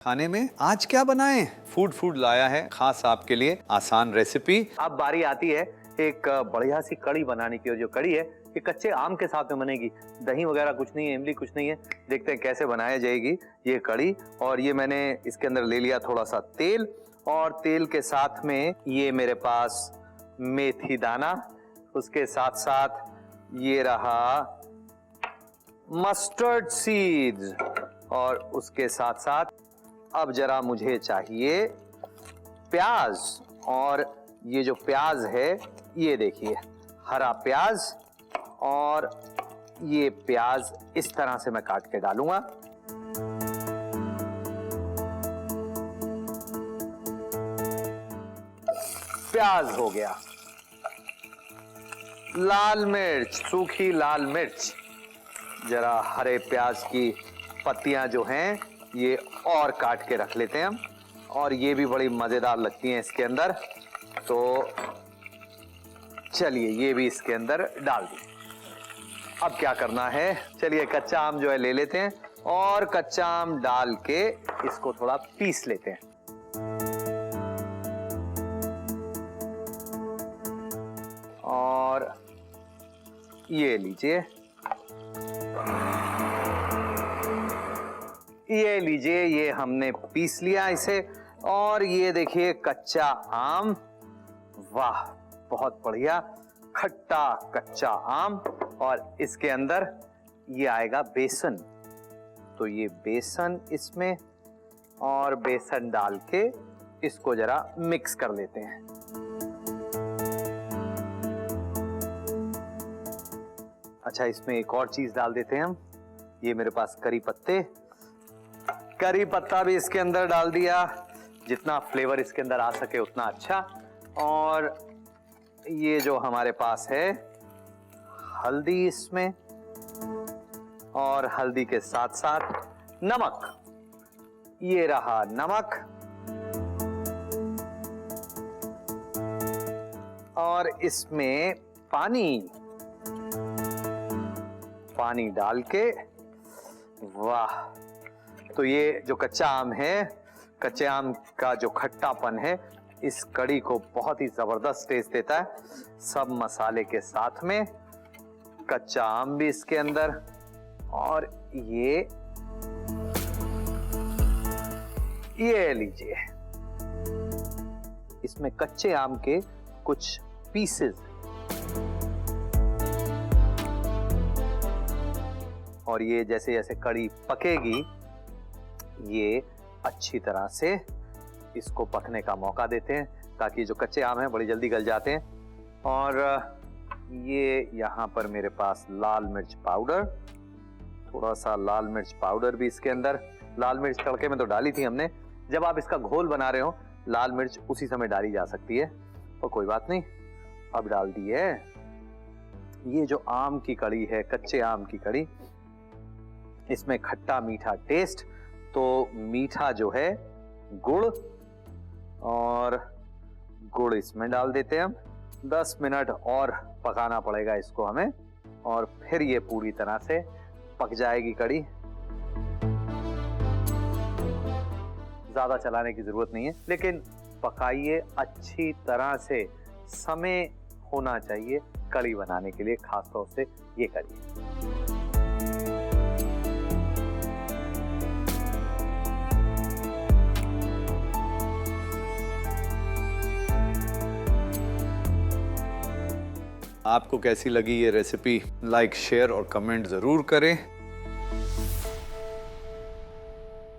खाने में आज क्या बनाएं? फूड लाया है खास आपके लिए, आसान रेसिपी। अब बारी आती है एक बढ़िया सी कड़ी बनाने की, और जो कड़ी है ये कच्चे आम के साथ में बनेगी। दही वगैरह कुछ नहीं है, इमली कुछ नहीं है। देखते हैं कैसे बनाया जाएगी ये कड़ी। और ये मैंने इसके अंदर ले लिया थोड़ा सा तेल, और तेल के साथ में ये मेरे पास मेथी दाना, उसके साथ साथ ये रहा मस्टर्ड सीड्स, और उसके साथ साथ अब जरा मुझे चाहिए प्याज। और ये जो प्याज है ये देखिए हरा प्याज, और ये प्याज इस तरह से मैं काट के डालूंगा। प्याज हो गया। लाल मिर्च, सूखी लाल मिर्च, जरा हरे प्याज की पत्तियां जो हैं ये और काट के रख लेते हैं हम, और ये भी बड़ी मजेदार लगती हैं इसके अंदर। तो चलिए ये भी इसके अंदर डाल दी। अब क्या करना है, चलिए कच्चा आम जो है ले लेते हैं, और कच्चा आम डाल के इसको थोड़ा पीस लेते हैं। और ये लीजिए, ये हमने पीस लिया इसे। और ये देखिए कच्चा आम, वाह बहुत बढ़िया खट्टा कच्चा आम। और इसके अंदर ये आएगा बेसन, तो ये बेसन इसमें, और बेसन डाल के इसको जरा मिक्स कर लेते हैं। अच्छा, इसमें एक और चीज डाल देते हैं हम। ये मेरे पास करी पत्ते, करी पत्ता भी इसके अंदर डाल दिया, जितना फ्लेवर इसके अंदर आ सके उतना अच्छा। और ये जो हमारे पास है हल्दी इसमें, और हल्दी के साथ साथ नमक, ये रहा नमक। और इसमें पानी डाल के, वाह। तो ये जो कच्चा आम है, कच्चे आम का जो खट्टापन है इस कड़ी को बहुत ही जबरदस्त टेस्ट देता है। सब मसाले के साथ में कच्चा आम भी इसके अंदर, और ये लीजिए, इसमें कच्चे आम के कुछ पीसेस, और ये जैसे जैसे कड़ी पकेगी ये अच्छी तरह से इसको पकने का मौका देते हैं, ताकि जो कच्चे आम हैं बड़ी जल्दी गल जाते हैं। और ये यहाँ पर मेरे पास लाल मिर्च पाउडर, थोड़ा सा लाल मिर्च पाउडर भी इसके अंदर। लाल मिर्च तड़के में तो डाली थी हमने, जब आप इसका घोल बना रहे हो लाल मिर्च उसी समय डाली जा सकती है, और कोई बात नहीं, अब डाल दी है। ये जो आम की कड़ी है, कच्चे आम की कड़ी, इसमें खट्टा मीठा टेस्ट, तो मीठा जो है गुड़, और गुड़ इसमें डाल देते हैं हम। 10 मिनट और पकाना पड़ेगा इसको हमें, और फिर ये पूरी तरह से पक जाएगी कड़ी। ज्यादा चलाने की जरूरत नहीं है, लेकिन पकाइए अच्छी तरह से। समय होना चाहिए कड़ी बनाने के लिए, खासतौर से ये कड़ी। आपको कैसी लगी ये रेसिपी? लाइक, शेयर और कमेंट जरूर करें।